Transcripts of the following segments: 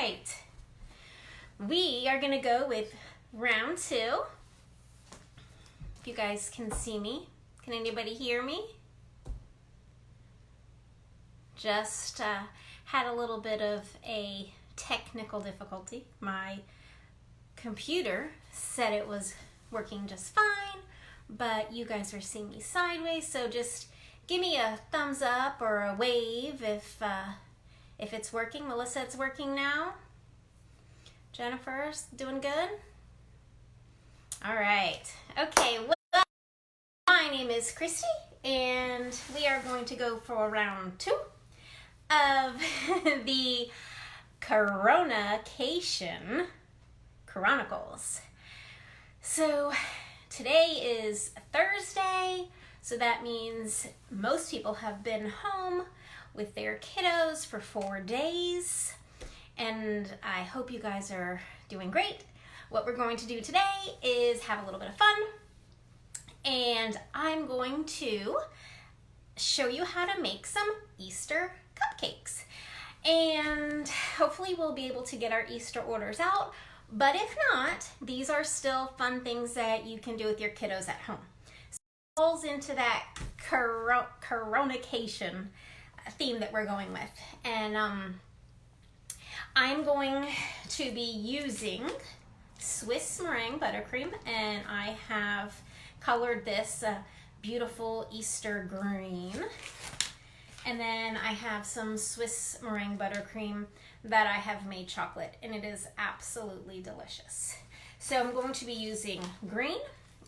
right. We are gonna go with round 2. If you guys can see me. Can anybody hear me? Just had a little bit of a technical difficulty. My computer said it was working just fine, but you guys are seeing me sideways, so just give me a thumbs up or a wave if it's working. Melissa, it's working now. Jennifer's doing good? All right. Okay, well, my name is Christy, and we are going to go for round 2 of the Coronacation Chronicles. So today is Thursday, so that means most people have been home with their kiddos for 4 days, and I hope you guys are doing great. What we're going to do today is have a little bit of fun, and I'm going to show you how to make some Easter cupcakes. And hopefully we'll be able to get our Easter orders out, but if not, these are still fun things that you can do with your kiddos at home. So it falls into that Coronacation theme that we're going with. And I'm going to be using Swiss meringue buttercream, and I have colored this beautiful Easter green. And then I have some Swiss meringue buttercream that I have made chocolate, and it is absolutely delicious. So I'm going to be using green,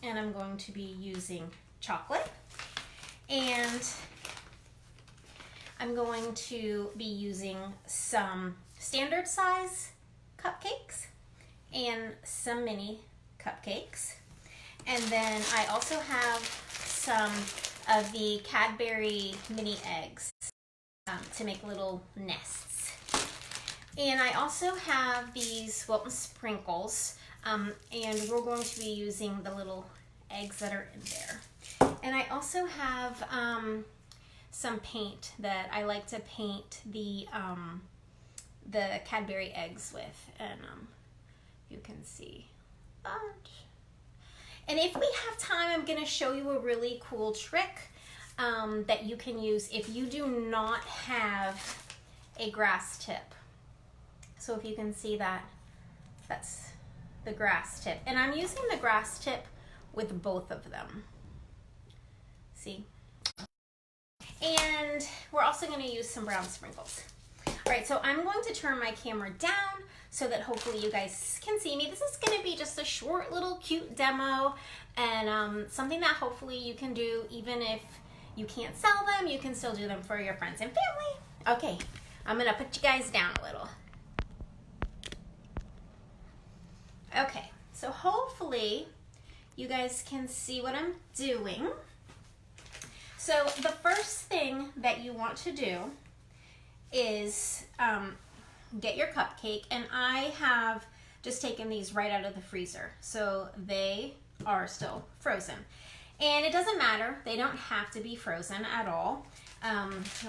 and I'm going to be using chocolate, and I'm going to be using some standard size cupcakes and some mini cupcakes. And then I also have some of the Cadbury mini eggs to make little nests. And I also have these Wilton sprinkles, and we're going to be using the little eggs that are in there. And I also have some paint that I like to paint the Cadbury eggs with, and you can see a bunch. And if we have time, I'm going to show you a really cool trick that you can use if you do not have a grass tip. So if you can see that, that's the grass tip. And I'm using the grass tip with both of them. See? And we're also going to use some brown sprinkles. All right, so I'm going to turn my camera down so that hopefully you guys can see me. This is going to be just a short little cute demo, and something that hopefully you can do even if you can't sell them. You can still do them for your friends and family. Okay, I'm going to put you guys down a little. Okay, so hopefully you guys can see what I'm doing. So the first thing that you want to do is get your cupcake, and I have just taken these right out of the freezer, so they are still frozen. And it doesn't matter, they don't have to be frozen at all,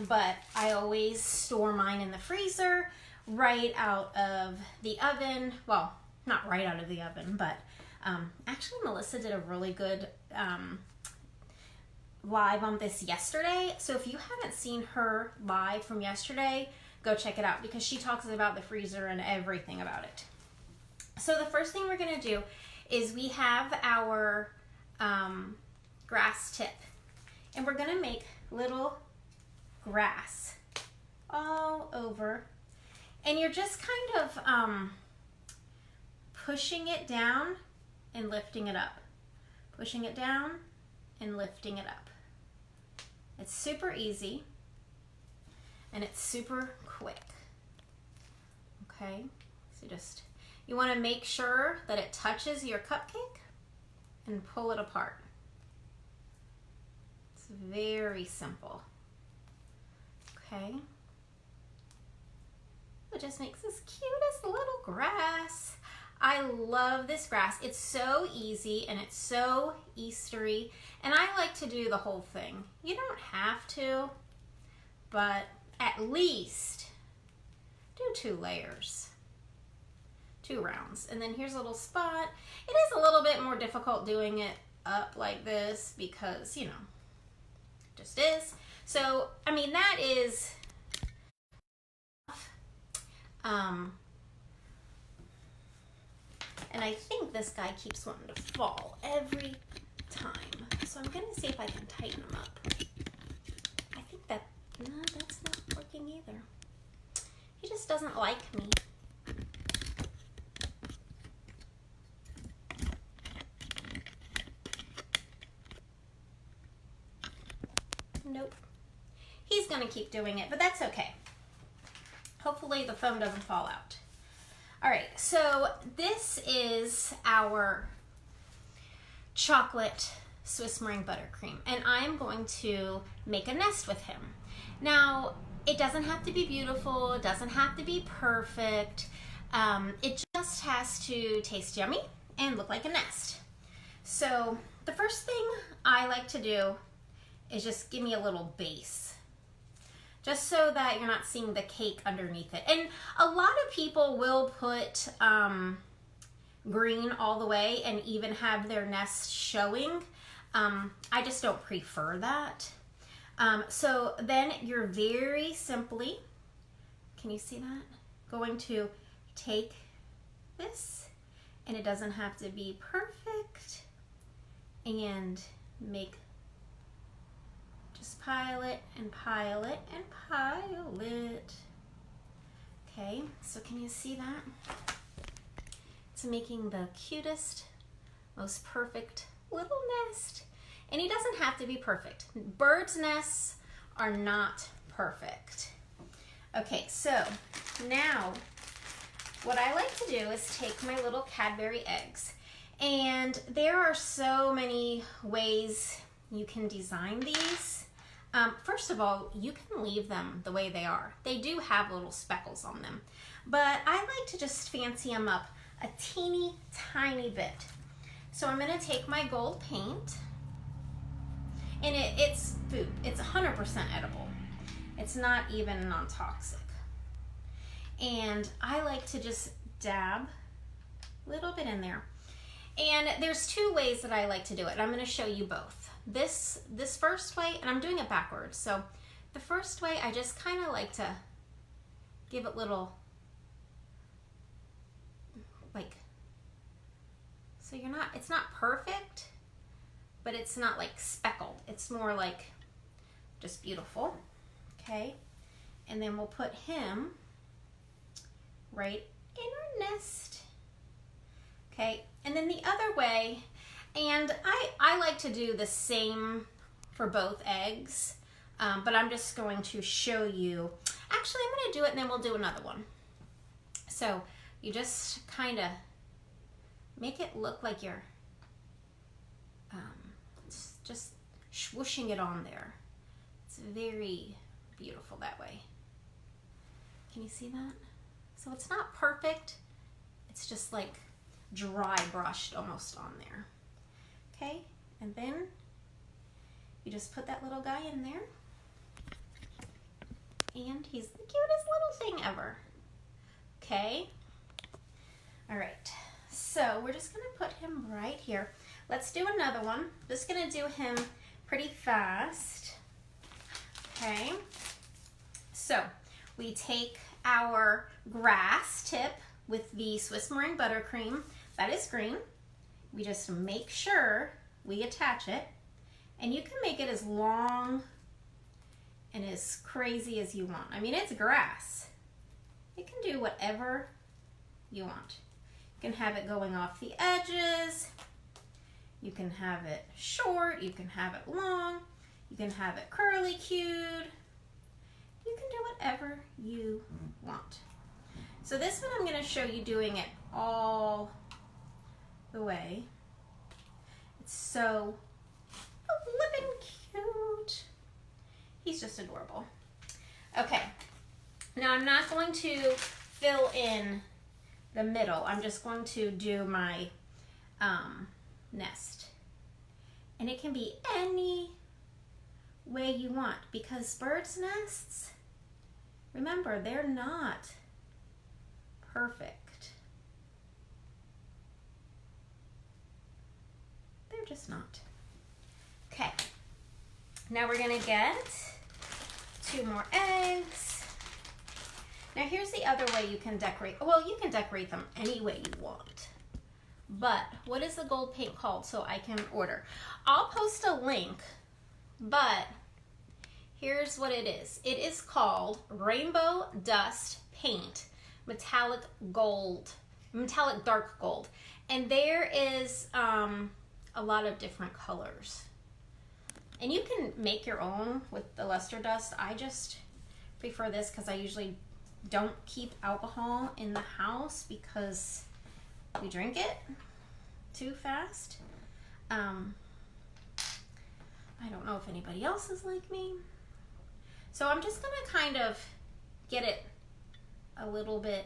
but I always store mine in the freezer right out of the oven. Well, not right out of the oven, but actually Melissa did a really good live on this yesterday, so if you haven't seen her live from yesterday, go check it out, because she talks about the freezer and everything about it. So the first thing we're going to do is we have our grass tip, and we're going to make little grass all over, and you're just kind of pushing it down and lifting it up, pushing it down and lifting it up. It's super easy and it's super quick. Okay, so just, you want to make sure that it touches your cupcake and pull it apart. It's very simple. Okay, it just makes this cutest little grass. I love this grass. It's so easy and it's so Eastery, and I like to do the whole thing. You don't have to, but at least do 2 layers. 2 rounds. And then here's a little spot. It is a little bit more difficult doing it up like this because, you know, it just is. So, I mean, that is, and I think this guy keeps wanting to fall every time. So I'm gonna see if I can tighten him up. I think that, no, that's not working either. He just doesn't like me. Nope. He's gonna keep doing it, but that's okay. Hopefully the foam doesn't fall out. All right, so this is our chocolate Swiss meringue buttercream, and I'm going to make a nest with him. Now, it doesn't have to be beautiful, it doesn't have to be perfect. It just has to taste yummy and look like a nest. So the first thing I like to do is just give me a little base, just so that you're not seeing the cake underneath it. And a lot of people will put green all the way and even have their nest showing. I just don't prefer that. So then you're very simply, can you see that? Going to take this, and it doesn't have to be perfect, and make, just pile it and pile it and pile it. Okay, so can you see that? It's making the cutest, most perfect little nest. And he doesn't have to be perfect. Birds' nests are not perfect. Okay, so now what I like to do is take my little Cadbury eggs. And there are so many ways you can design these. First of all, you can leave them the way they are. They do have little speckles on them, but I like to just fancy them up a teeny tiny bit. So I'm gonna take my gold paint, and it's food. It's 100% edible. It's not even non-toxic. And I like to just dab a little bit in there. And there's 2 ways that I like to do it. I'm gonna show you both. This first way, and I'm doing it backwards. So the first way, I just kind of like to give it little, like, so you're not, it's not perfect, but it's not like speckled. It's more like just beautiful, okay? And then we'll put him right in our nest, okay? And then the other way, and I like to do the same for both eggs, but I'm just going to show you. Actually, I'm going to do it and then we'll do another one. So you just kind of make it look like you're just swooshing it on there. It's very beautiful that way. Can you see that? So it's not perfect. It's just like dry brushed almost on there. Okay, and then you just put that little guy in there, and he's the cutest little thing ever. Okay, all right, so we're just gonna put him right here. Let's do another one. Just gonna do him pretty fast. Okay, so we take our grass tip with the Swiss meringue buttercream. That is green. We just make sure we attach it, and you can make it as long and as crazy as you want. I mean, it's grass. You can do whatever you want. You can have it going off the edges. You can have it short. You can have it long. You can have it curly cued. You can do whatever you want. So this one I'm going to show you doing it all the way. It's so flippin' cute. He's just adorable. Okay, now I'm not going to fill in the middle. I'm just going to do my nest. And it can be any way you want, because birds' nests, remember, they're not perfect. is not. Okay. Now we're gonna get 2 more eggs. Now here's the other way you can decorate. Well, you can decorate them any way you want. But what is the gold paint called so I can order? I'll post a link, but here's what it is. It is called Rainbow Dust Paint Metallic Gold, Metallic Dark Gold. And there is a lot of different colors. And you can make your own with the luster dust. I just prefer this because I usually don't keep alcohol in the house because we drink it too fast. I don't know if anybody else is like me. So I'm just gonna kind of get it a little bit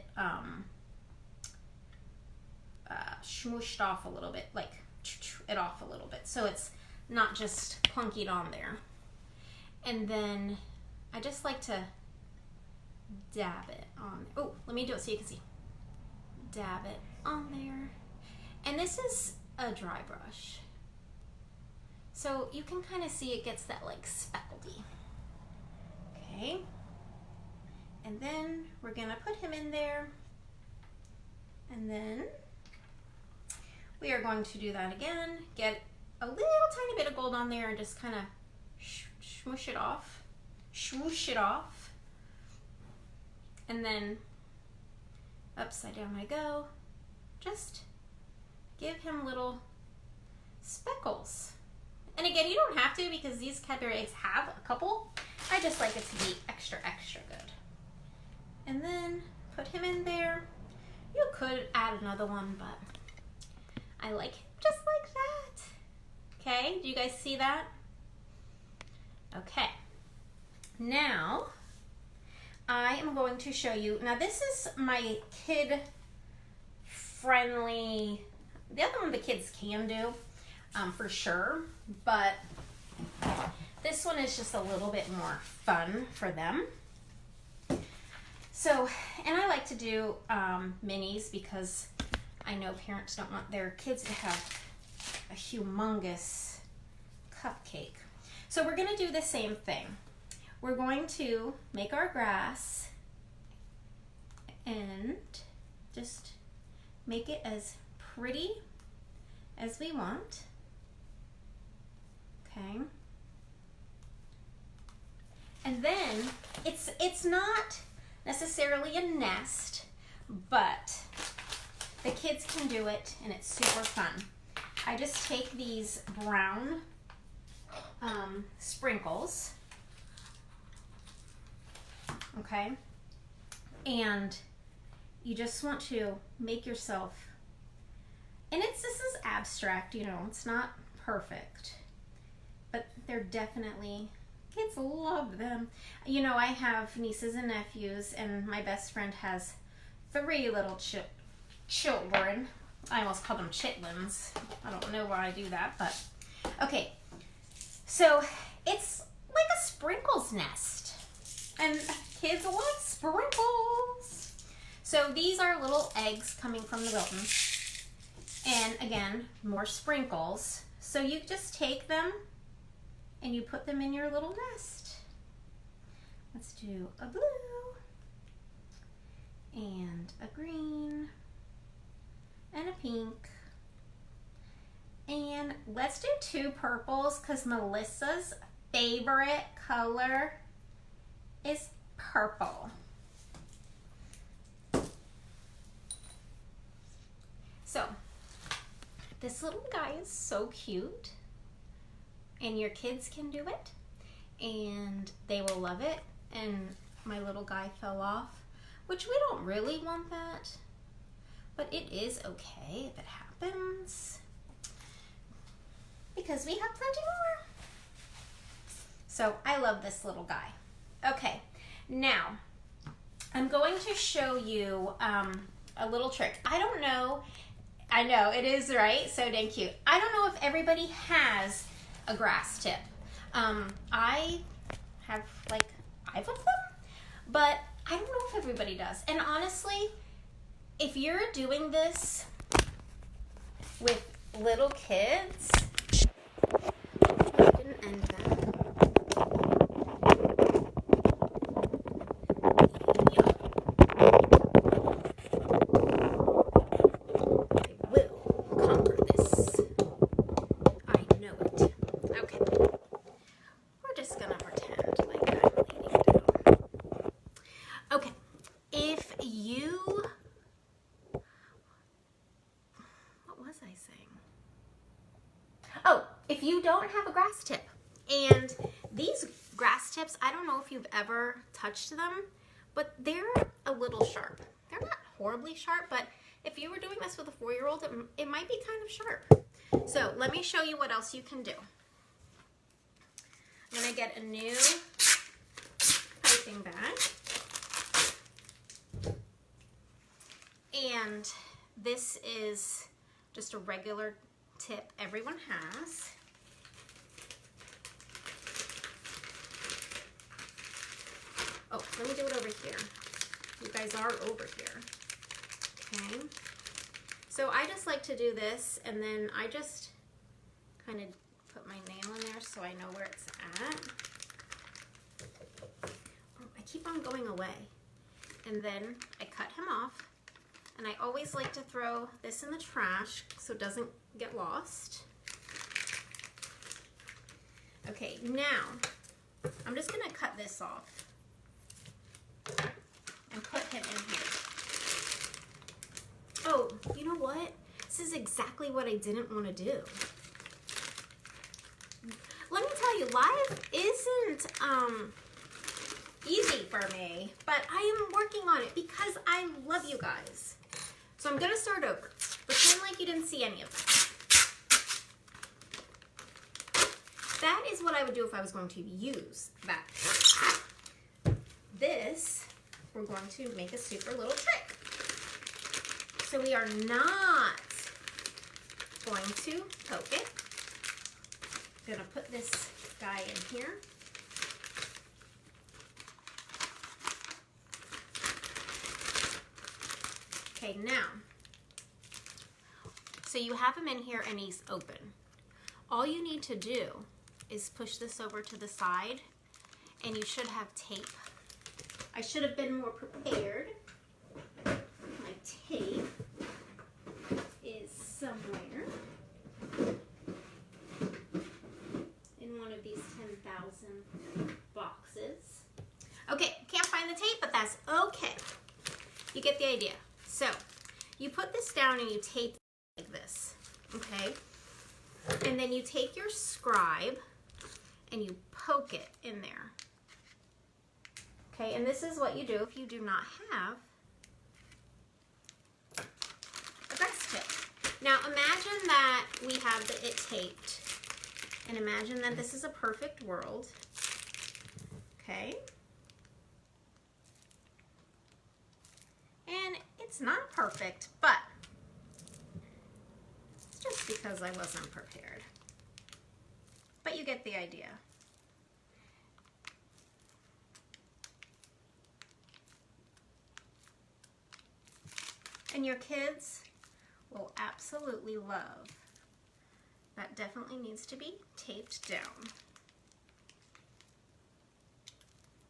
smooshed off a little bit, like it off a little bit, so it's not just plunkied on there. And then I just like to dab it on. Oh, let me do it so you can see. Dab it on there. And this is a dry brush, so you can kind of see it gets that like speckledy. Okay. And then we're gonna put him in there. And then we are going to do that again. Get a little tiny bit of gold on there and just kind of smoosh it off. Swoosh it off. And then upside down I go. Just give him little speckles. And again, you don't have to because these Cadbury eggs have a couple. I just like it to be extra, extra good. And then put him in there. You could add another one, but I like him just like that. Okay, do you guys see that? Okay. Now, I am going to show you, now this is my kid friendly, the other one the kids can do for sure, but this one is just a little bit more fun for them. So, and I like to do minis because I know parents don't want their kids to have a humongous cupcake. So we're gonna do the same thing. We're going to make our grass and just make it as pretty as we want. Okay. And then it's not necessarily a nest, but the kids can do it and it's super fun. I just take these brown sprinkles, okay, and you just want to make yourself, and this is abstract, you know, it's not perfect, but they're definitely, kids love them. You know, I have nieces and nephews, and my best friend has 3 little children. I almost called them chitlins. I don't know why I do that, but okay. So it's like a sprinkles nest, and kids love sprinkles. So these are little eggs coming from the Wilton, and again, more sprinkles. So you just take them and you put them in your little nest. Let's do a blue and a green and a pink. And let's do 2 purples because Melissa's favorite color is purple. So this little guy is so cute, and your kids can do it and they will love it. And my little guy fell off, which we don't really want that, but it is okay if it happens because we have plenty more. So I love this little guy. Okay, now I'm going to show you a little trick. I don't know, I know it is, right? So dang cute. I don't know if everybody has a grass tip. I have like 5 of them, but I don't know if everybody does. And honestly, if you're doing this with little kids, And then, yeah, I will conquer this. I know it. Okay. We're just gonna pretend like I'm leaning down. Okay. If you, what was I saying? Oh, if you don't have a grass tip, and these grass tips, I don't know if you've ever touched them, but they're a little sharp. They're not horribly sharp, but if you were doing this with a 4-year-old, it might be kind of sharp. So let me show you what else you can do. I'm gonna get a new piping bag. And this is just a regular tip everyone has. Oh, let me do it over here. You guys are over here. Okay. So I just like to do this, and then I just kind of put my nail in there so I know where it's at. Oh, I keep on going away. And then I cut him off. And I always like to throw this in the trash so it doesn't get lost. Okay, now I'm just gonna cut this off and put him in here. Oh, you know what? This is exactly what I didn't want to do. Let me tell you, life isn't easy for me, but I am working on it because I love you guys. So I'm gonna start over. Pretend like you didn't see any of that. That is what I would do if I was going to use that. This, we're going to make a super little trick. So we are not going to poke it. I'm gonna put this guy in here. Okay, now, so you have him in here and he's open. All you need to do is push this over to the side and you should have tape. I should have been more prepared. My tape is somewhere in one of these 10,000 boxes. Okay, can't find the tape, but that's okay. You get the idea. So, you put this down and you tape like this, okay? And then you take your scribe and you poke it in there. Okay, and this is what you do if you do not have a grass tip. Now, imagine that we have it taped. And imagine that this is a perfect world. Okay? And it's not perfect, but it's just because I wasn't prepared. But you get the idea. And your kids will absolutely love. That definitely needs to be taped down.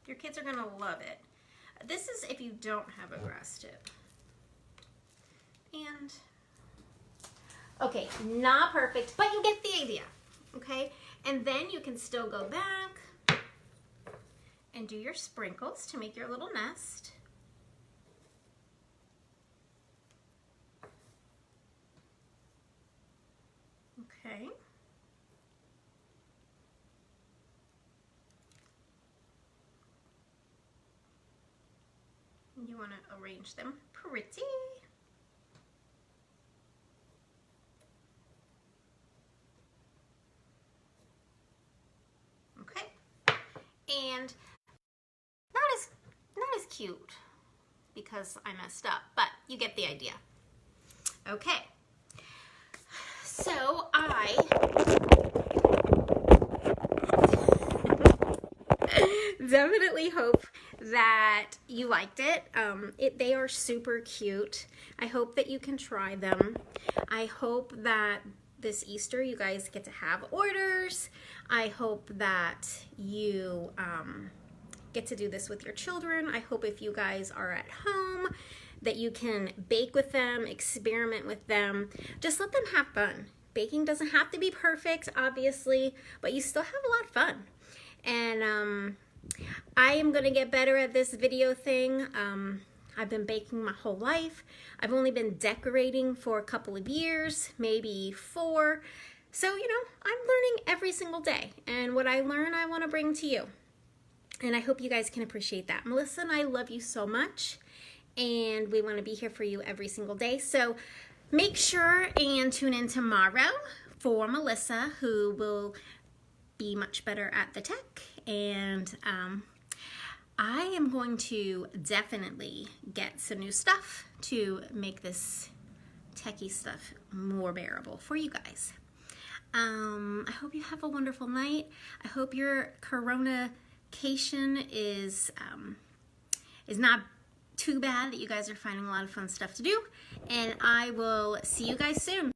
Your kids are gonna love it. This is if you don't have a grass tip. And, okay, not perfect, but you get the idea, okay? And then you can still go back and do your sprinkles to make your little nest. Okay. You want to arrange them pretty. Okay. And not as cute because I messed up, but you get the idea. Okay. So I definitely hope that you liked it. They are super cute. I hope that you can try them. I hope that this Easter you guys get to have orders. I hope that you get to do this with your children. I hope if you guys are at home that you can bake with them, experiment with them. Just let them have fun. Baking doesn't have to be perfect, obviously, but you still have a lot of fun. And I am gonna get better at this video thing. I've been baking my whole life. I've only been decorating for a couple of years, maybe 4. So, you know, I'm learning every single day. And what I learn, I wanna bring to you. And I hope you guys can appreciate that. Melissa and I love you so much. And we wanna be here for you every single day. So make sure and tune in tomorrow for Melissa, who will be much better at the tech. And I am going to definitely get some new stuff to make this techie stuff more bearable for you guys. I hope you have a wonderful night. I hope your Coronacation is not too bad, that you guys are finding a lot of fun stuff to do. And I will see you guys soon.